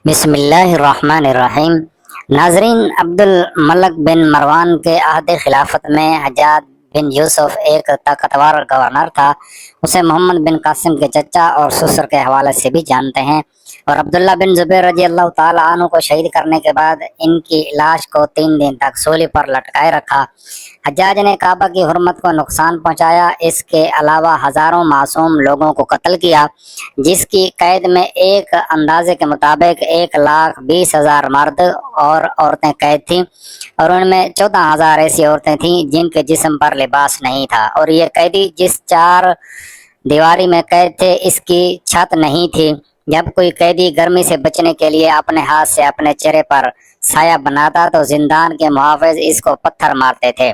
بسم اللہ الرحمن الرحیم۔ ناظرین، عبد الملک بن مروان کے عہد خلافت میں حجاج بن یوسف ایک طاقتور گورنر تھا۔ اسے محمد بن قاسم کے چچا اور سسر کے حوالے سے بھی جانتے ہیں، اور عبداللہ بن زبیر رضی اللہ تعالی عنہ کو شہید کرنے کے بعد ان کی لاش کو 3 دن تک سولی پر لٹکائے رکھا۔ حجاج نے کعبہ کی حرمت کو نقصان پہنچایا، اس کے علاوہ ہزاروں معصوم لوگوں کو قتل کیا، جس کی قید میں ایک اندازے کے مطابق 1,20,000 مرد اور عورتیں قید تھیں، اور ان میں 14,000 ایسی عورتیں تھیں جن کے جسم پر لباس نہیں تھا، اور یہ قیدی جس 4 دیواری میں قید تھے اس کی چھت نہیں تھی۔ جب کوئی قیدی گرمی سے بچنے کے لیے اپنے ہاتھ سے اپنے چہرے پر سایہ بناتا تو زندان کے محافظ اس کو پتھر مارتے تھے۔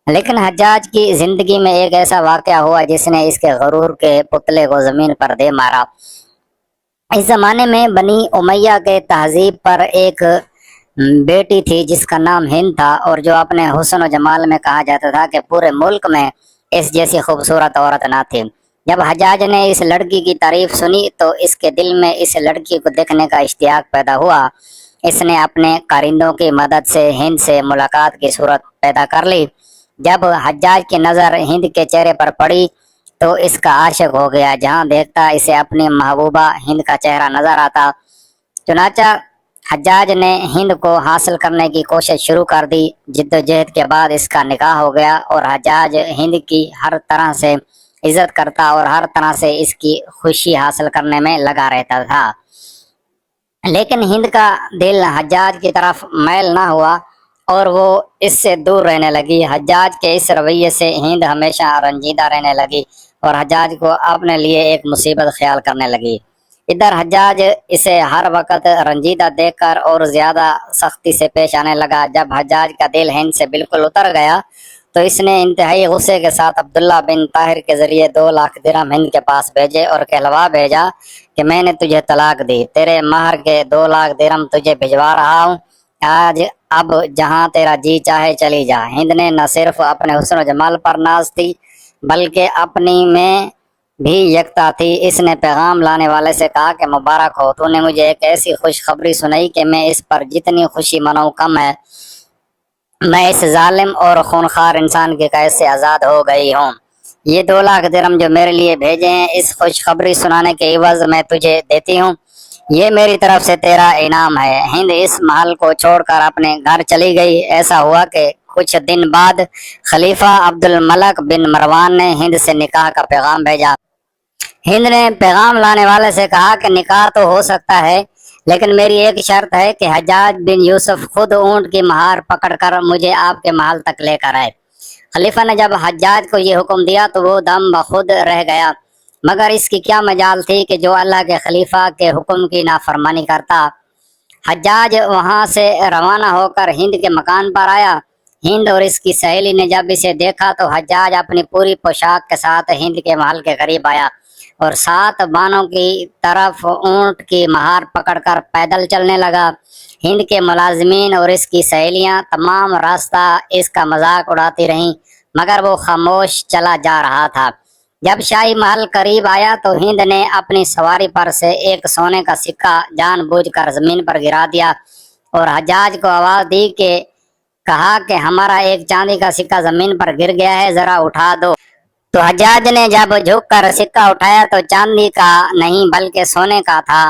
لیکن حجاج کی زندگی میں ایک ایسا واقعہ ہوا جس نے اس کے غرور کے پتلے کو زمین پر دے مارا۔ اس زمانے میں بنی امیہ کے تہذیب پر ایک بیٹی تھی جس کا نام ہند تھا، اور جو اپنے حسن و جمال میں کہا جاتا تھا کہ پورے ملک میں اس جیسی خوبصورت عورت نہ تھی۔ جب حجاج نے اس لڑکی کی تعریف سنی تو اس کے دل میں اس لڑکی کو دیکھنے کا اشتیاق پیدا ہوا۔ اس نے اپنے کارندوں کی مدد سے ہند سے ملاقات کی صورت پیدا کر لی۔ جب حجاج کی نظر ہند کے چہرے پر پڑی تو اس کا عاشق ہو گیا، جہاں دیکھتا اسے اپنی محبوبہ ہند کا چہرہ نظر آتا۔ چنانچہ حجاج نے ہند کو حاصل کرنے کی کوشش شروع کر دی۔ جدوجہد کے بعد اس کا نکاح ہو گیا، اور حجاج ہند کی ہر طرح سے عزت کرتا اور ہر طرح سے اس کی خوشی حاصل کرنے میں لگا رہتا تھا۔ لیکن ہند کا دل حجاج کی طرف میل نہ ہوا اور وہ اس سے دور رہنے لگی۔ حجاج کے اس رویے سے ہند ہمیشہ رنجیدہ رہنے لگی اور حجاج کو اپنے لیے ایک مصیبت خیال کرنے لگی۔ ادھر حجاج اسے ہر وقت رنجیدہ دیکھ کر اور زیادہ سختی سے پیش آنے لگا۔ جب حجاج کا دل ہند سے بالکل اتر گیا تو اس نے انتہائی غصے کے ساتھ عبداللہ بن طاہر کے ذریعے 2 لاکھ درہم ہند کے پاس بھیجے اور کہلوا بھیجا کہ میں نے تجھے طلاق دی، تیرے مہر کے 2 لاکھ درہم تجھے بھجوا رہا ہوں، اب جہاں تیرا جی چاہے چلی جا۔ ہند نے نہ صرف اپنے حسن و جمال پر ناز تھی بلکہ اپنی میں بھی یکتا تھی۔ اس نے پیغام لانے والے سے کہا کہ مبارک ہو، تو نے مجھے ایک ایسی خوشخبری سنائی کہ میں اس پر جتنی خوشی مناؤں کم ہے۔ میں اس ظالم اور خونخوار انسان کی قید سے آزاد ہو گئی ہوں۔ یہ 2 لاکھ درہم جو میرے لیے بھیجے ہیں اس خوشخبری سنانے کے عوض میں تجھے دیتی ہوں، یہ میری طرف سے تیرا انعام ہے۔ ہند اس محل کو چھوڑ کر اپنے گھر چلی گئی۔ ایسا ہوا کہ کچھ دن بعد خلیفہ عبد الملک بن مروان نے ہند سے نکاح کا پیغام بھیجا۔ ہند نے پیغام لانے والے سے کہا کہ نکاح تو ہو سکتا ہے، لیکن میری ایک شرط ہے کہ حجاج بن یوسف خود اونٹ کی مہار پکڑ کر مجھے آپ کے محل تک لے کر آئے۔ خلیفہ نے جب حجاج کو یہ حکم دیا تو وہ دم بخود رہ گیا، مگر اس کی کیا مجال تھی کہ جو اللہ کے خلیفہ کے حکم کی نافرمانی کرتا۔ حجاج وہاں سے روانہ ہو کر ہند کے مکان پر آیا۔ ہند اور اس کی سہیلی نے جب اسے دیکھا تو حجاج اپنی پوری پوشاک کے ساتھ ہند کے محل کے قریب آیا اور 7 بانوں کی طرف اونٹ کی مہار پکڑ کر پیدل چلنے لگا۔ ہند کے ملازمین اور اس کی سہیلیاں تمام راستہ اس کا مذاق اڑاتی رہیں، مگر وہ خاموش چلا جا رہا تھا۔ جب شاہی محل قریب آیا تو ہند نے اپنی سواری پر سے ایک سونے کا سکہ جان بوجھ کر زمین پر گرا دیا اور حجاج کو آواز دی کہ کہا کہ ہمارا ایک چاندی کا سکہ زمین پر گر گیا ہے، ذرا اٹھا دو۔ تو حجاج نے جب جھک کر سکہ اٹھایا تو چاندی کا نہیں بلکہ سونے کا تھا۔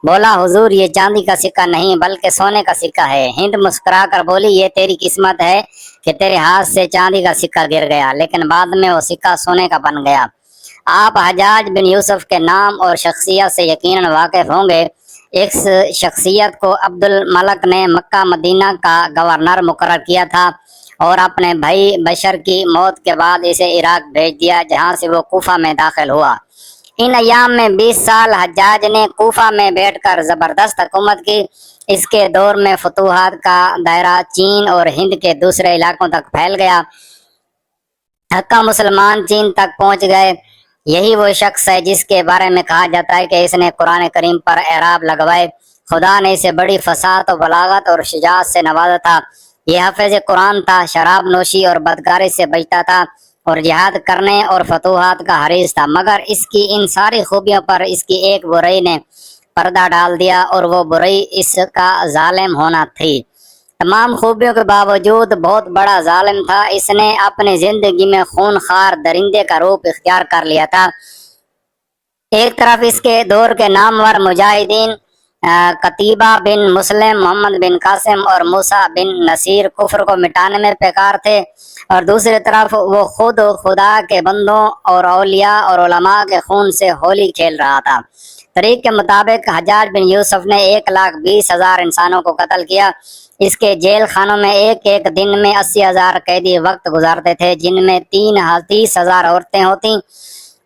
بولا حضور، یہ چاندی کا سکہ نہیں بلکہ سونے کا سکہ ہے۔ ہند مسکرا کر بولی، یہ تیری قسمت ہے کہ تیرے ہاتھ سے چاندی کا سکہ گر گیا، لیکن بعد میں وہ سکہ سونے کا بن گیا۔ آپ حجاج بن یوسف کے نام اور شخصیت سے یقیناً واقف ہوں گے۔ اس شخصیت کو عبد الملک نے مکہ مدینہ کا گورنر مقرر کیا تھا اور اپنے بھائی بشر کی موت کے بعد اسے عراق بھیج دیا، جہاں سے وہ کوفہ میں داخل ہوا۔ ان ایام میں 20 سال حجاج نے کوفہ میں بیٹھ کر زبردست حکومت کی۔ اس کے دور میں فتوحات کا دائرہ چین اور ہند کے دوسرے علاقوں تک پھیل گیا۔ حقہ مسلمان چین تک پہنچ گئے۔ یہی وہ شخص ہے جس کے بارے میں کہا جاتا ہے کہ اس نے قرآن کریم پر اعراب لگوائے۔ خدا نے اسے بڑی فصاحت و بلاغت اور شجاعت سے نوازا تھا۔ یہ حافظ قرآن تھا، شراب نوشی اور بدکاری سے بچتا تھا اور جہاد کرنے اور فتوحات کا حریص تھا، مگر اس کی ان ساری خوبیوں پر اس کی ایک برائی نے پردہ ڈال دیا اور وہ برائی اس کا ظالم ہونا تھی۔ تمام خوبیوں کے باوجود بہت بڑا ظالم تھا۔ اس نے اپنی زندگی میں خون خوار درندے کا روپ اختیار کر لیا تھا۔ ایک طرف اس کے دور کے نامور مجاہدین قتیبہ بن مسلم، محمد بن قاسم اور موسیٰ بن نصیر کفر کو مٹانے میں پیکار تھے، اور دوسری طرف وہ خود خدا کے بندوں اور اولیاء اور علماء کے خون سے ہولی کھیل رہا تھا۔ تاریخ کے مطابق حجاج بن یوسف نے 1,20,000 انسانوں کو قتل کیا۔ اس کے جیل خانوں میں ایک ایک دن میں 80,000 قیدی وقت گزارتے تھے، جن میں 30,000 عورتیں ہوتیں،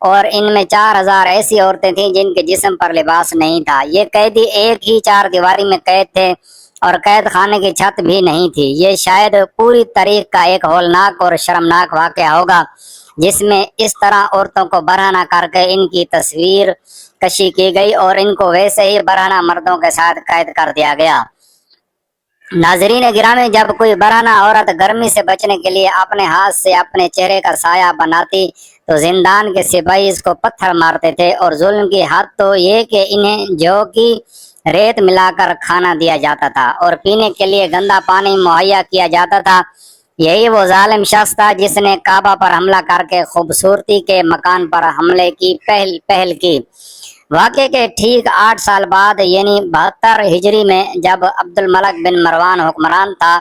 اور ان میں 4,000 ایسی عورتیں تھیں جن کے جسم پر لباس نہیں تھا۔ یہ قیدی ایک ہی چار دیواری میں قید تھے اور قید خانے کی چھت بھی نہیں تھی۔ یہ شاید پوری تاریخ کا ایک ہولناک اور شرمناک واقعہ ہوگا جس میں اس طرح عورتوں کو برہنہ کر کے ان کی تصویر کشی کی گئی اور ان کو ویسے ہی برہنہ مردوں کے ساتھ قید کر دیا گیا۔ ناظرین گرامی، جب کوئی برہنہ عورت گرمی سے بچنے کے لیے اپنے ہاتھ سے اپنے چہرے کا سایہ بناتی تو زندان کے سپاہی اس کو پتھر مارتے تھے، اور ظلم کی حد تو یہ کہ انہیں جو کی ریت ملا کر کھانا دیا جاتا تھا اور پینے کے لیے گندا پانی مہیا کیا جاتا تھا۔ یہی وہ ظالم شخص تھا جس نے کعبہ پر حملہ کر کے خوبصورتی کے مکان پر حملے کی پہل کی۔ واقعے کے ٹھیک 8 سال بعد یعنی 72 ہجری میں جب عبد الملک بن مروان حکمران تھا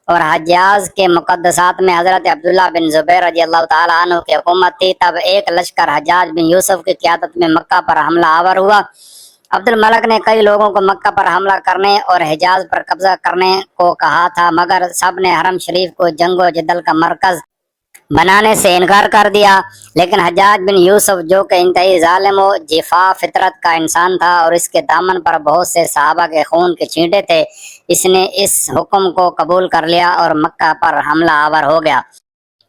اور حجاز کے مقدسات میں حضرت عبداللہ بن زبیر رضی اللہ تعالیٰ عنہ کی حکومت تھی، تب ایک لشکر حجاج بن یوسف کی قیادت میں مکہ پر حملہ آور ہوا۔ عبد الملک نے کئی لوگوں کو مکہ پر حملہ کرنے اور حجاز پر قبضہ کرنے کو کہا تھا، مگر سب نے حرم شریف کو جنگ و جدل کا مرکز بنانے سے انکار کر دیا۔ لیکن حجاج بن یوسف جو کہ انتہائی ظالم و جفا فطرت کا انسان تھا اور اس کے دامن پر بہت سے صحابہ کے خون کے چھینٹے تھے، اس نے اس حکم کو قبول کر لیا اور مکہ پر حملہ آور ہو گیا۔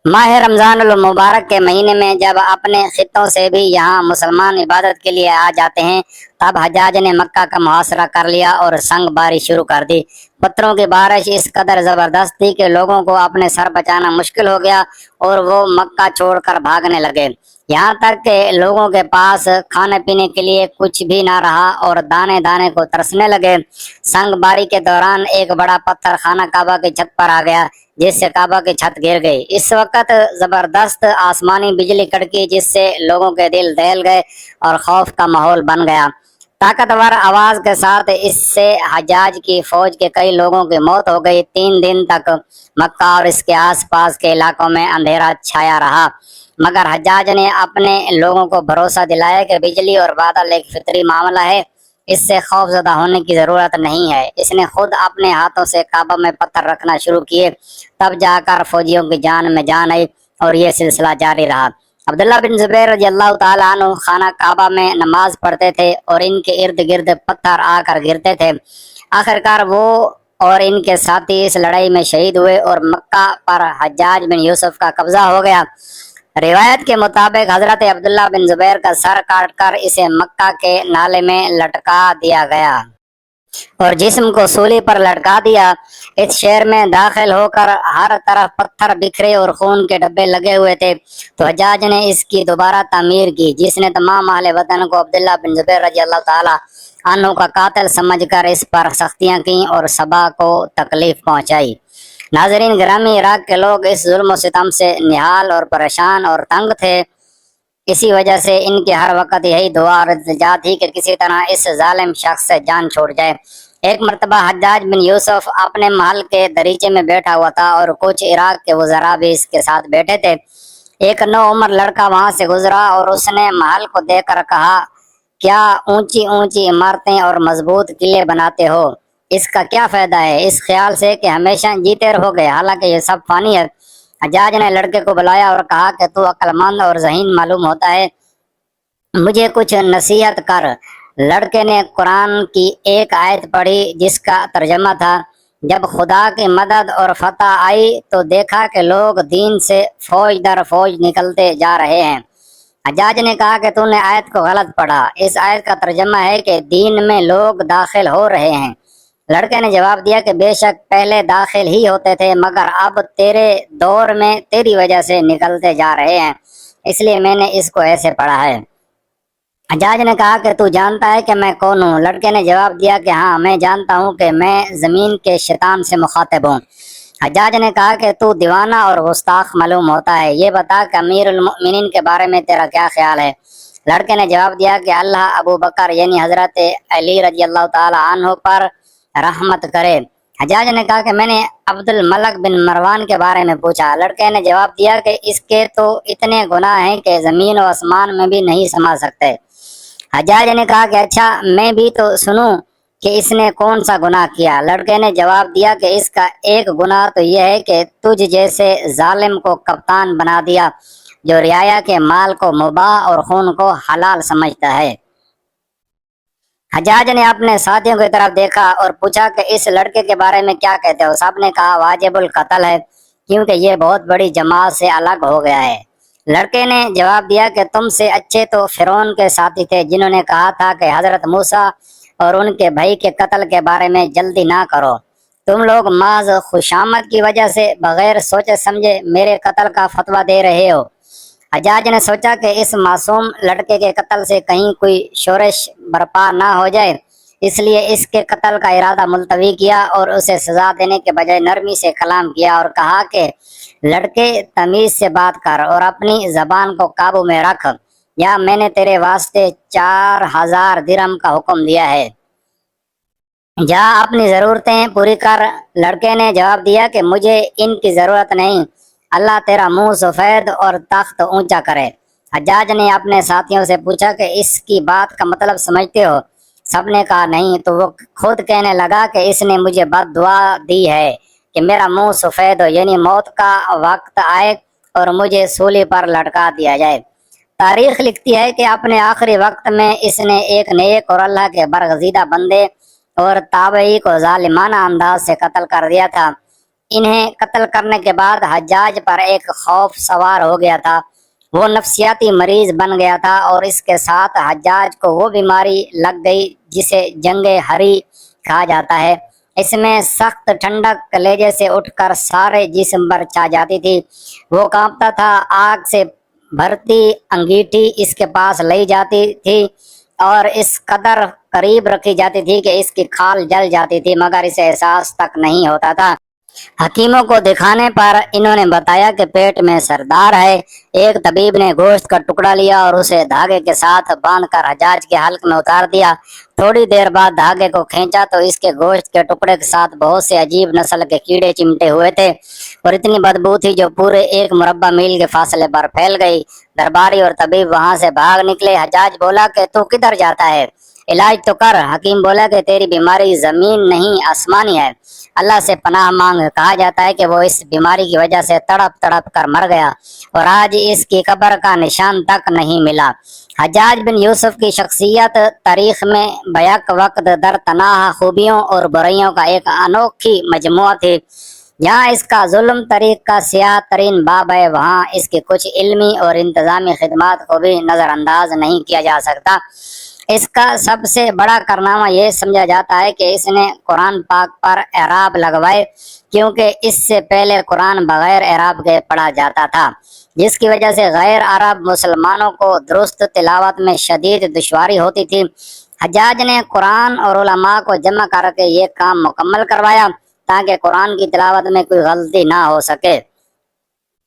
ماہ رمضان المبارک کے مہینے میں جب اپنے خطوں سے بھی یہاں مسلمان عبادت کے لیے آ جاتے ہیں، تب حجاج نے مکہ کا محاصرہ کر لیا اور سنگ باری شروع کر دی۔ پتھروں کی بارش اس قدر زبردست تھی کہ لوگوں کو اپنے سر بچانا مشکل ہو گیا اور وہ مکہ چھوڑ کر بھاگنے لگے، یہاں تک کہ لوگوں کے پاس کھانے پینے کے لیے کچھ بھی نہ رہا اور دانے دانے کو ترسنے لگے۔ سنگ باری کے دوران ایک بڑا پتھر خانہ کعبہ کی چھت پر آ گیا، جس سے کعبہ کی چھت گر گئی۔ اس وقت زبردست آسمانی بجلی کڑکی جس سے لوگوں کے دل دہل گئے اور خوف کا ماحول بن گیا۔ طاقتور آواز کے ساتھ اس سے حجاج کی فوج کے کئی لوگوں کی موت ہو گئی۔ 3 دن تک مکہ اور اس کے آس پاس کے علاقوں میں اندھیرا چھایا رہا، مگر حجاج نے اپنے لوگوں کو بھروسہ دلایا کہ بجلی اور بادل ایک فطری معاملہ ہے، اس سے خوف زدہ ہونے کی ضرورت نہیں ہے۔ اس نے خود اپنے ہاتھوں سے کعبہ میں پتھر رکھنا شروع کیے، تب جا کر فوجیوں کی جان میں جان آئی اور یہ سلسلہ جاری رہا۔ عبداللہ بن زبیر رضی اللہ تعالیٰ عنہ خانہ کعبہ میں نماز پڑھتے تھے اور ان کے ارد گرد پتھر آ کر گرتے تھے۔ آخرکار وہ اور ان کے ساتھی اس لڑائی میں شہید ہوئے اور مکہ پر حجاج بن یوسف کا قبضہ ہو گیا۔ روایت کے مطابق حضرت عبداللہ بن زبیر کا سر کاٹ کر اسے مکہ کے نالے میں لٹکا دیا گیا اور جسم کو سولی پر لٹکا دیا۔ اس شہر میں داخل ہو کر ہر طرف پتھر بکھرے اور خون کے ڈبے لگے ہوئے تھے، تو حجاج نے اس کی دوبارہ تعمیر کی، جس نے تمام اہل وطن کو عبداللہ بن زبیر رضی اللہ تعالی عنہ کا قاتل سمجھ کر اس پر سختیاں کیں اور سبا کو تکلیف پہنچائی۔ ناظرین گرامی، عراق کے لوگ اس ظلم و ستم سے نہال اور پریشان اور تنگ تھے۔ اسی وجہ سے ان کی ہر وقت یہی دعا اور التجا تھی کہ کسی طرح اس ظالم شخص سے جان چھوڑ جائے۔ ایک مرتبہ حجاج بن یوسف اپنے محل کے دریچے میں بیٹھا ہوا تھا اور کچھ عراق کے وزراء بھی اس کے ساتھ بیٹھے تھے۔ ایک نوعمر لڑکا وہاں سے گزرا اور اس نے محل کو دیکھ کر کہا، کیا اونچی اونچی عمارتیں اور مضبوط قلعے بناتے ہو؟ اس کا کیا فائدہ ہے اس خیال سے کہ ہمیشہ جیتے رہو گے، حالانکہ یہ سب فانی ہے۔ حجاج نے لڑکے کو بلایا اور کہا کہ تو عقل مند اور ذہین معلوم ہوتا ہے، مجھے کچھ نصیحت کر۔ لڑکے نے قرآن کی ایک آیت پڑھی جس کا ترجمہ تھا، جب خدا کی مدد اور فتح آئی تو دیکھا کہ لوگ دین سے فوج در فوج نکلتے جا رہے ہیں۔ حجاج نے کہا کہ تو نے آیت کو غلط پڑھا، اس آیت کا ترجمہ ہے کہ دین میں لوگ داخل ہو رہے ہیں۔ لڑکے نے جواب دیا کہ بے شک پہلے داخل ہی ہوتے تھے، مگر اب تیرے دور میں تیری وجہ سے نکلتے جا رہے ہیں، اس لیے میں نے اس کو ایسے پڑھا ہے۔ حجاج نے کہا کہ تو جانتا ہے کہ میں کون ہوں؟ لڑکے نے جواب دیا کہ ہاں میں جانتا ہوں کہ میں زمین کے شیطان سے مخاطب ہوں۔ حجاج نے کہا کہ تو دیوانہ اور گستاخ معلوم ہوتا ہے، یہ بتا کہ امیر المؤمنین کے بارے میں تیرا کیا خیال ہے؟ لڑکے نے جواب دیا کہ اللہ ابو بکر یعنی حضرت علی رضی اللہ تعالی عنہ پر رحمت کرے۔ حجاج نے کہا کہ میں نے عبد الملک بن مروان کے بارے میں پوچھا۔ لڑکے نے جواب دیا کہ اس کے تو اتنے گناہ ہیں کہ زمین و آسمان میں بھی نہیں سما سکتے۔ حجاج نے کہا کہ اچھا میں بھی تو سنوں کہ اس نے کون سا گناہ کیا؟ لڑکے نے جواب دیا کہ اس کا ایک گناہ تو یہ ہے کہ تجھ جیسے ظالم کو کپتان بنا دیا جو رعایا کے مال کو مباح اور خون کو حلال سمجھتا ہے۔ حجاج نے اپنے ساتھیوں کی طرف دیکھا اور پوچھا کہ اس لڑکے کے بارے میں کیا کہتے ہو؟ سب نے کہا واجب القتل ہے کیونکہ یہ بہت بڑی جماعت سے الگ ہو گیا ہے۔ لڑکے نے جواب دیا کہ تم سے اچھے تو فرعون کے ساتھی تھے جنہوں نے کہا تھا کہ حضرت موسیٰ اور ان کے بھائی کے قتل کے بارے میں جلدی نہ کرو۔ تم لوگ محض خوشامد کی وجہ سے بغیر سوچے سمجھے میرے قتل کا فتویٰ دے رہے ہو۔ حجاج نے سوچا کہ اس معصوم لڑکے کے قتل سے کہیں کوئی شورش برپا نہ ہو جائے، اس لیے اس کے قتل کا ارادہ ملتوی کیا اور اسے سزا دینے کے بجائے نرمی سے کلام کیا اور کہا کہ لڑکے تمیز سے بات کر اور اپنی زبان کو قابو میں رکھ، یا میں نے تیرے واسطے 4000 درہم کا حکم دیا ہے، جا اپنی ضرورتیں پوری کر۔ لڑکے نے جواب دیا کہ مجھے ان کی ضرورت نہیں، اللہ تیرا منہ سفید اور تخت اونچا کرے۔ حجاج نے اپنے ساتھیوں سے پوچھا کہ اس کی بات کا مطلب سمجھتے ہو؟ سب نے کہا نہیں۔ تو وہ خود کہنے لگا کہ اس نے مجھے بد دعا دی ہے کہ میرا منہ سفید ہو، یعنی موت کا وقت آئے اور مجھے سولی پر لٹکا دیا جائے۔ تاریخ لکھتی ہے کہ اپنے آخری وقت میں اس نے ایک نیک اور اللہ کے برگزیدہ بندے اور تابعی کو ظالمانہ انداز سے قتل کر دیا تھا۔ انہیں قتل کرنے کے بعد حجاج پر ایک خوف سوار ہو گیا تھا، وہ نفسیاتی مریض بن گیا تھا اور اس کے ساتھ حجاج کو وہ بیماری لگ گئی جسے جنگ ہری کہا جاتا ہے۔ اس میں سخت ٹھنڈک کلیجے سے اٹھ کر سارے جسم پر چھا جاتی تھی، وہ کانپتا تھا، آگ سے بھرتی انگیٹھی اس کے پاس لی جاتی تھی اور اس قدر قریب رکھی جاتی تھی کہ اس کی کھال جل جاتی تھی مگر اسے احساس تک نہیں ہوتا تھا۔ حکیموں کو دکھانے پر انہوں نے بتایا کہ پیٹ میں سردار ہے۔ ایک طبیب نے گوشت کا ٹکڑا لیا اور اسے دھاگے کے ساتھ باندھ کر حجاج کے حلق میں اتار دیا۔ تھوڑی دیر بعد دھاگے کو کھینچا تو اس کے گوشت کے ٹکڑے کے ساتھ بہت سے عجیب نسل کے کیڑے چمٹے ہوئے تھے اور اتنی بدبو تھی جو پورے 1 مربع میل کے فاصلے پر پھیل گئی۔ درباری اور طبیب وہاں سے بھاگ نکلے۔ حجاج بولا کہ تو کدھر جاتا ہے؟ علاج تو کر۔ حکیم بولا کہ تیری بیماری زمین نہیں آسمانی ہے، اللہ سے پناہ مانگ۔ کہا جاتا ہے کہ وہ اس بیماری کی وجہ سے تڑپ تڑپ کر مر گیا اور آج اس کی قبر کا نشان تک نہیں ملا۔ حجاج بن یوسف کی شخصیت تاریخ میں بیک وقت در تناہ خوبیوں اور برائیوں کا ایک انوکھی مجموعہ تھی۔ جہاں اس کا ظلم طریق کا سیاہ ترین باب ہے، وہاں اس کی کچھ علمی اور انتظامی خدمات کو بھی نظر انداز نہیں کیا جا سکتا۔ اس کا سب سے بڑا کارنامہ یہ سمجھا جاتا ہے کہ اس نے قرآن پاک پر اعراب لگوائے، کیونکہ اس سے پہلے قرآن بغیر اعراب کے پڑھا جاتا تھا، جس کی وجہ سے غیر عرب مسلمانوں کو درست تلاوت میں شدید دشواری ہوتی تھی۔ حجاج نے قرآن اور علماء کو جمع کر کے یہ کام مکمل کروایا تاکہ قرآن کی تلاوت میں کوئی غلطی نہ ہو سکے۔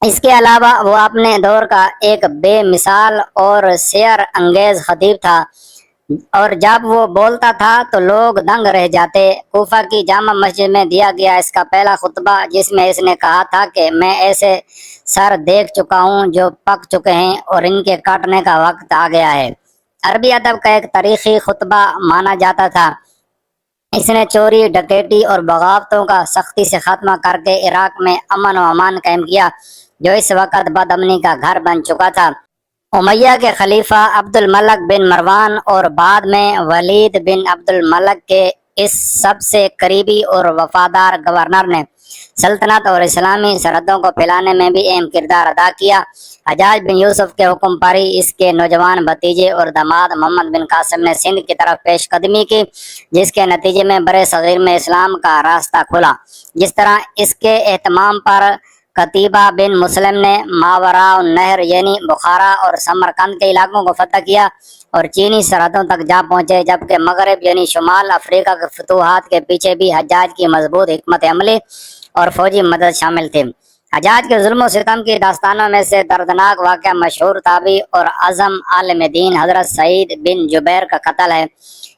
اس کے علاوہ وہ اپنے دور کا ایک بے مثال اور سیر انگیز خطیب تھا، اور جب وہ بولتا تھا تو لوگ دنگ رہ جاتے۔ کوفہ کی جامع مسجد میں دیا گیا اس کا پہلا خطبہ، جس میں اس نے کہا تھا کہ میں ایسے سر دیکھ چکا ہوں جو پک چکے ہیں اور ان کے کاٹنے کا وقت آ گیا ہے۔ عربی ادب کا ایک تاریخی خطبہ مانا جاتا تھا۔ اس نے چوری، ڈکیٹی اور بغاوتوں کا سختی سے خاتمہ کر کے عراق میں امن و امان قائم کیا، جو اس وقت بد امنی کا گھر بن چکا تھا۔ امیہ کے خلیفہ عبد الملک بن مروان اور بعد میں ولید بن عبد الملک کے اس سب سے قریبی اور وفادار گورنر نے سلطنت اور اسلامی سرحدوں کو پھیلانے میں بھی اہم کردار ادا کیا۔ حجاج بن یوسف کے حکم پر ہی اس کے نوجوان بھتیجے اور داماد محمد بن قاسم نے سندھ کی طرف پیش قدمی کی، جس کے نتیجے میں برِ صغیر میں اسلام کا راستہ کھلا۔ جس طرح اس کے اہتمام پر قتیبہ بن مسلم نے ماوراء النہر یعنی بخارا اور سمرقند کے علاقوں کو فتح کیا، اور چینی سرحدوں تک جا پہنچے، جبکہ مغرب یعنی شمال افریقہ کے فتوحات کے پیچھے بھی حجاج کی مضبوط حکمت عملی اور فوجی مدد شامل تھی۔ حجاج کے ظلم و ستم کی داستانوں میں سے دردناک واقعہ مشہور تابعی اور اعظم عالم دین حضرت سعید بن جبیر کا قتل ہے۔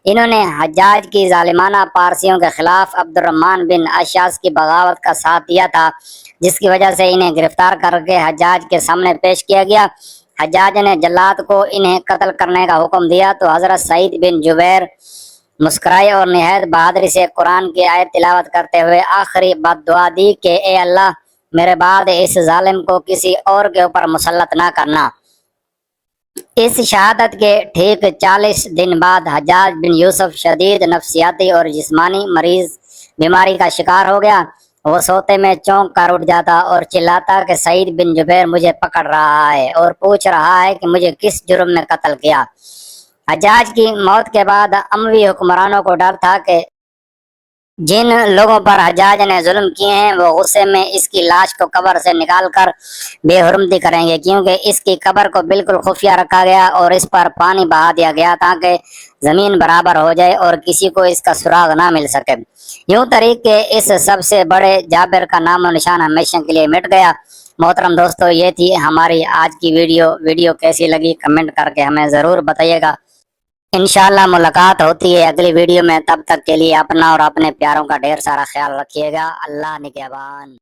انہوں نے حجاج کی ظالمانہ پارسیوں کے خلاف عبد الرحمن بن اشعث کی بغاوت کا ساتھ دیا تھا، جس کی وجہ سے انہیں گرفتار کر کے حجاج کے سامنے پیش کیا گیا۔ حجاج نے جلاد کو انہیں قتل کرنے کا حکم دیا تو حضرت سعید بن جبیر مسکرائے اور نہایت بہادری سے قرآن کی آیت تلاوت کرتے ہوئے آخری بد دعا دی کہ اے اللہ، میرے بعد اس ظالم کو کسی اور کے اوپر مسلط نہ کرنا۔ اس شہادت کے ٹھیک 40 دن بعد حجاج بن یوسف شدید نفسیاتی اور جسمانی مریض بیماری کا شکار ہو گیا۔ وہ سوتے میں چونک کر اٹھ جاتا اور چلاتا کہ سعید بن جبیر مجھے پکڑ رہا ہے اور پوچھ رہا ہے کہ مجھے کس جرم میں قتل کیا۔ حجاج کی موت کے بعد اموی حکمرانوں کو ڈر تھا کہ جن لوگوں پر حجاج نے ظلم کیے ہیں وہ غصے میں اس کی لاش کو قبر سے نکال کر بے حرمتی کریں گے، کیونکہ اس کی قبر کو بالکل خفیہ رکھا گیا اور اس پر پانی بہا دیا گیا تاکہ زمین برابر ہو جائے اور کسی کو اس کا سراغ نہ مل سکے۔ یوں طریق کہ اس سب سے بڑے جابر کا نام و نشان ہمیشہ کے لیے مٹ گیا۔ محترم دوستو، یہ تھی ہماری آج کی ویڈیو کیسی لگی کمنٹ کر کے ہمیں ضرور بتائیے گا۔ انشاءاللہ ملاقات ہوتی ہے اگلی ویڈیو میں، تب تک کے لیے اپنا اور اپنے پیاروں کا ڈھیر سارا خیال رکھیے گا۔ اللہ نگہبان۔